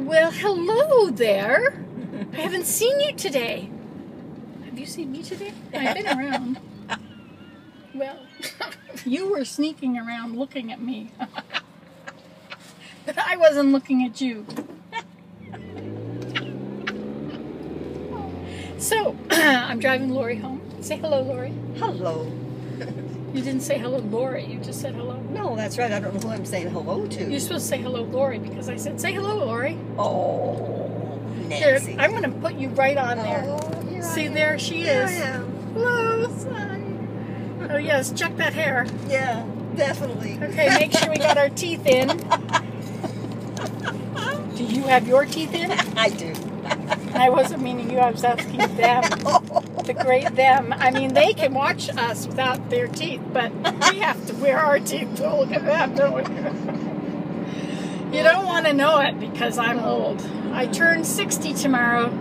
Well, hello there. I haven't seen you today. Have you seen me today? I've been around. Well, you were sneaking around looking at me. But I wasn't looking at you. So, I'm driving Lori home. Say hello, Lori. Hello. You didn't say hello, Lori. You just said hello. No, that's right. I don't know who I'm saying hello to. You're supposed to say hello, Lori, because I said, say hello, Lori. Oh, Here, Nancy. I'm going to put you right on there. Oh, here See, I there am. she Here is. I am. Hello. Hi. Oh, yes, check that hair. Yeah, definitely. Okay, make sure we got our teeth in. Do you have your teeth in? I do. I wasn't meaning you, I was asking them. The great them. I mean, they can watch us without their teeth, but we have to wear our teeth to look at them, don't we? You don't want to know it because I'm old. I turn 60 tomorrow.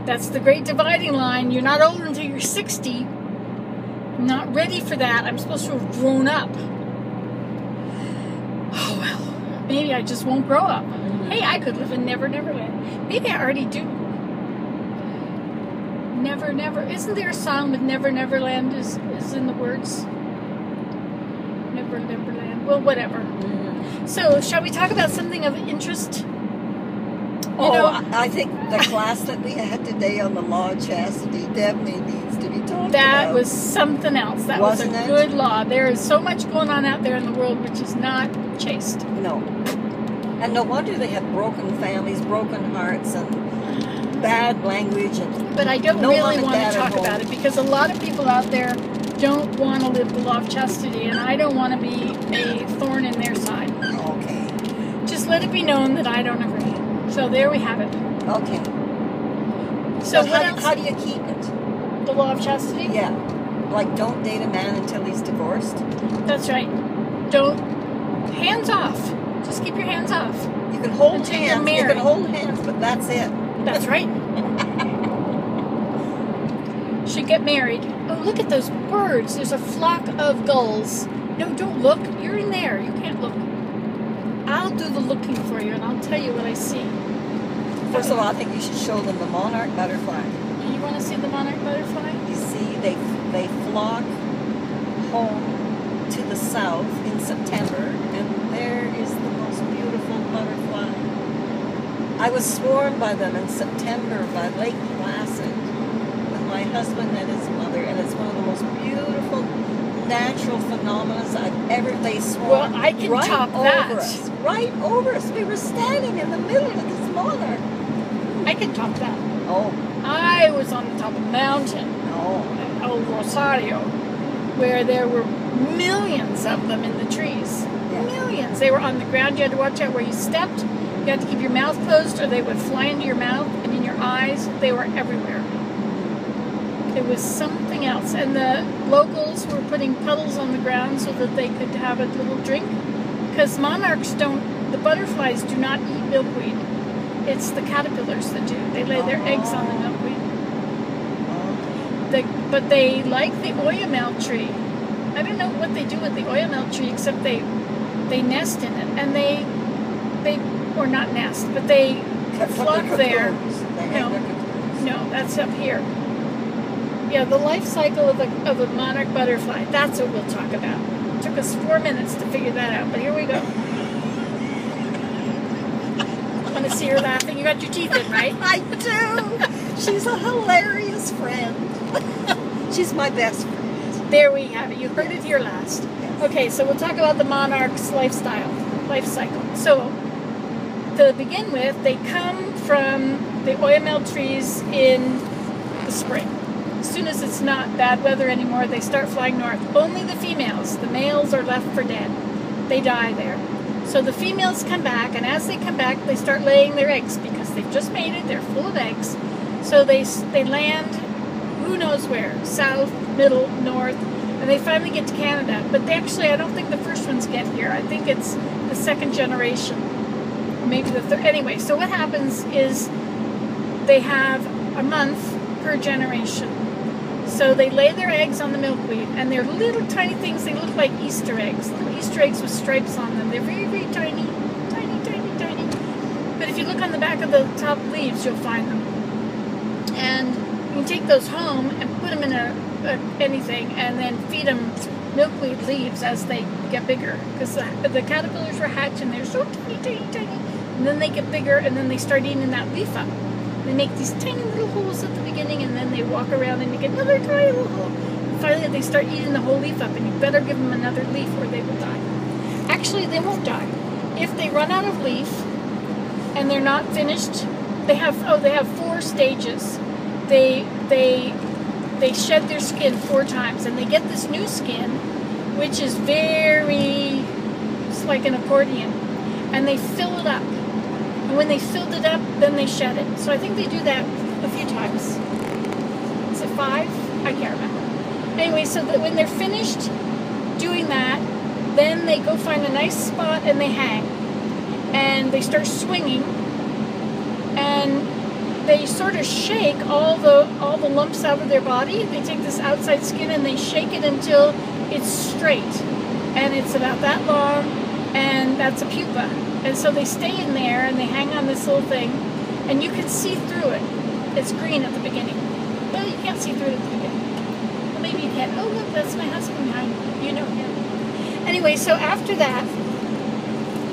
That's the great dividing line. You're not old until you're 60. I'm not ready for that. I'm supposed to have grown up. Oh, well, maybe I just won't grow up. Hey, I could live in Never Never Land. Maybe I already do. Never Never. Isn't there a song with Never Never Land is in the words? Never Never Land. Well, whatever. So, shall we talk about something of interest? I think the class that we had today on the law of chastity definitely needs to be talked about. That was something else. That Wasn't was a it? good law. There is so much going on out there in the world which is not chaste. No. And no wonder they have broken families, broken hearts, and bad language. And But I don't no mom really and want dad to at talk home. about it because a lot of people out there don't want to live the law of chastity, and I don't want to be a thorn in their side. Okay. Just let it be known that I don't agree. So there we have it. Okay. So But what else? how do you keep it? The law of chastity? Yeah. Like, don't date a man until he's divorced. That's right. Don't. Hands off. Just keep your hands off. You can hold Until you're hands. You married. can hold hands, but that's it. That's right. Should get married. Oh, look at those birds. There's a flock of gulls. No, don't look. You're in there. You can't look. I'll do the looking for you, and I'll tell you what I see. First of all, I think you should show them the monarch butterfly. You want to see the monarch butterfly? You see, they flock home to the south in September, and there is the most beautiful butterfly. I was swarmed by them in September by Lake Placid with my husband and his mother, and it's one of the most beautiful natural phenomena I've ever. They swarmed Well, I can right top over that. us, right over us. We were standing in the middle of this monarch. I can top that. Oh, I was on the top of a mountain, no. El Rosario, where there were millions of them in the trees. Yeah. Millions. They were on the ground. You had to watch out where you stepped. You had to keep your mouth closed or they would fly into your mouth and in your eyes. They were everywhere. It was something else. And the locals were putting puddles on the ground so that they could have a little drink. Because monarchs the butterflies do not eat milkweed. It's the caterpillars that do. They lay their eggs on the milkweed. But they like the oyamel tree. I don't know what they do with the oyamel tree except they nest in it. And they or not nest, but they flock there. No, that's up here. Yeah, the life cycle of a monarch butterfly. That's what we'll talk about. It took us 4 minutes to figure that out, but here we go. Want to see her laughing? You got your teeth in, right? I do. She's a hilarious friend. She's my best friend. There we have it. You heard it here last. Yes. Okay, so we'll talk about the monarch's life cycle. So, to begin with, they come from the oyamel trees in the spring. As soon as it's not bad weather anymore, they start flying north. Only the females. The males are left for dead. They die there. So the females come back, and as they come back, they start laying their eggs because they've just mated. They're full of eggs. So they land, who knows where, south, middle, north, and they finally get to Canada. But I don't think the first ones get here. I think it's the second generation, or maybe the third. Anyway, so what happens is they have a month per generation. So they lay their eggs on the milkweed, and they're little tiny things. They look like Easter eggs, little Easter eggs with stripes on them. They're very, very tiny, tiny, tiny, tiny. But But if you look on the back of the top leaves, you'll find them. And you can take those home and put them in anything, and then feed them milkweed leaves as they get bigger. Because the caterpillars will hatch, and they're so tiny. And then they get bigger, and then they start eating that leaf up. They make these tiny little holes at the beginning, and then they walk around and make another tiny little hole. And finally, they start eating the whole leaf up, and you better give them another leaf or they will die. Actually, they won't die. If they run out of leaf and they're not finished, they have 4 stages. They shed their skin 4 times, and they get this new skin, which is it's like an accordion, and they fill it up. And when they filled it up, then they shed it. So I think they do that a few times. Is it 5? I can't remember. Anyway, so that when they're finished doing that, then they go find a nice spot and they hang. And they start swinging. And they sort of shake all the lumps out of their body. They take this outside skin and they shake it until it's straight. And it's about that long, and that's a pupa. And so they stay in there and they hang on this little thing, and you can see through it. It's green at the beginning. Well, you can't see through it at the beginning. Well, maybe you can. Oh, look, that's my husband behind you. You know him. Anyway, so after that,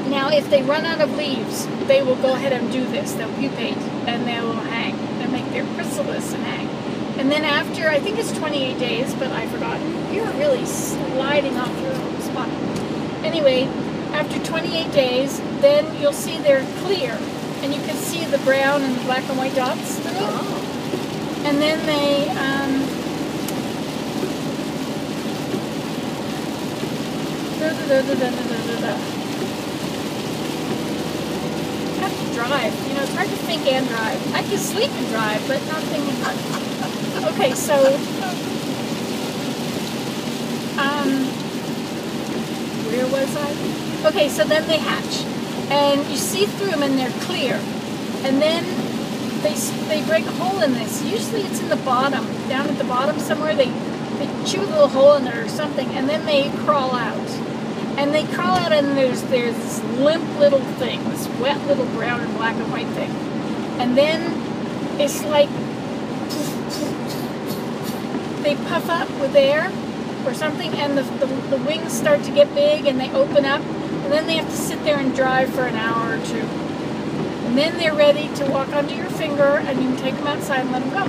now if they run out of leaves, they will go ahead and do this. They'll pupate and they will hang. They'll make their chrysalis and hang. And then after, I think it's 28 days, but I've forgotten. You're really sliding off your little spot. Anyway, after 28 days, then you'll see they're clear, and you can see the brown and the black and white dots through it. And then they I have to drive. You know, it's hard to think and drive. I can sleep and drive, but not think and drive. Okay, so where was I? Okay, so then they hatch, and you see through them, and they're clear. And then they break a hole in this. Usually it's in the bottom, down at the bottom somewhere. They chew a little hole in it or something, and then they crawl out. And they crawl out, and there's this limp little thing, this wet little brown and black and white thing. And then it's like they puff up with air or something, and the wings start to get big, and they open up, and then they have to sit there and dry for an hour or 2. And then they're ready to walk onto your finger, and you can take them outside and let them go.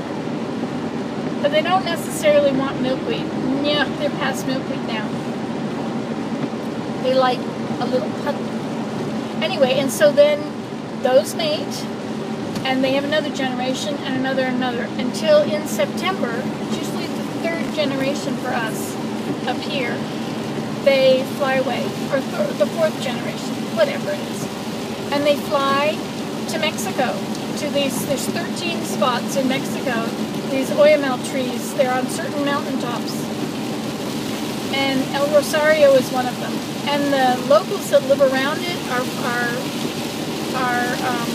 But they don't necessarily want milkweed. Yeah, they're past milkweed now. They like a little puddle. Anyway, and so then those mate, and they have another generation and another, until in September, it's usually the 3rd generation for us up here, they fly away, or the 4th generation, whatever it is. And they fly to Mexico, there's 13 spots in Mexico, these oyamel trees. They're on certain mountaintops. And El Rosario is one of them. And the locals that live around it are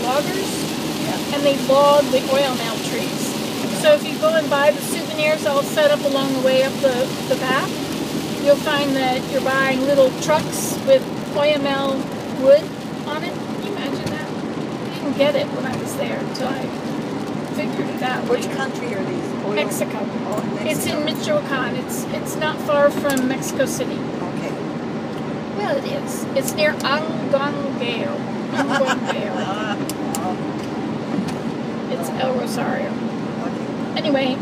loggers, and they log the oyamel trees. So if you go and buy the souvenirs all set up along the way up the path, you'll find that you're buying little trucks with oyamel wood on it. Can you imagine that? I didn't get it when I was there until I figured it out. Which country are these? Mexico. Oh, Mexico. It's in Michoacan. It's not far from Mexico City. Okay. Well, it is. It's near Angongueo. It's El Rosario. Okay. Anyway,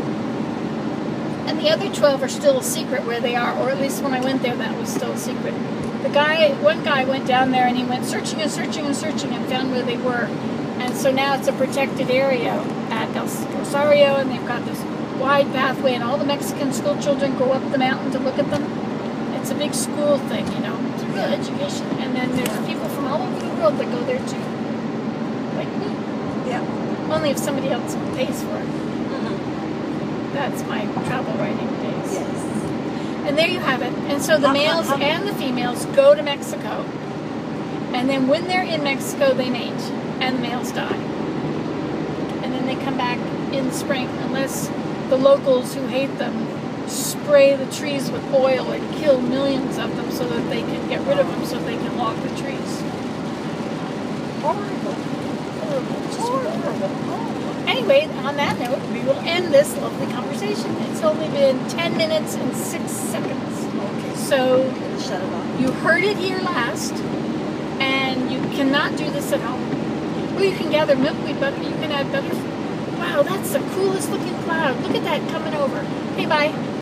and the other 12 are still a secret where they are, or at least when I went there, that was still a secret. One guy went down there and he went searching and found where they were. And so now it's a protected area at El Rosario, and they've got this wide pathway, and all the Mexican school children go up the mountain to look at them. It's a big school thing, you know. It's a real education. And then there's people from all over the world that go there too. Like me. Yeah. Only if somebody else pays for it. That's my travel writing days. Yes. And there you have it. And so the males and the females go to Mexico. And then when they're in Mexico, they mate. And the males die. And then they come back in the spring, unless the locals who hate them spray the trees with oil and kill millions of them so that they can get rid of them, so they can log the trees. Horrible. horrible. Anyway, on that note, we will end this lovely conversation. It's only been 10 minutes and 6 seconds. Okay. So Shut it off. you heard it here last, and you cannot do this at home. Well, you can gather milkweed butter. You can add butter. Wow, that's the coolest looking cloud. Look at that coming over. Hey, bye.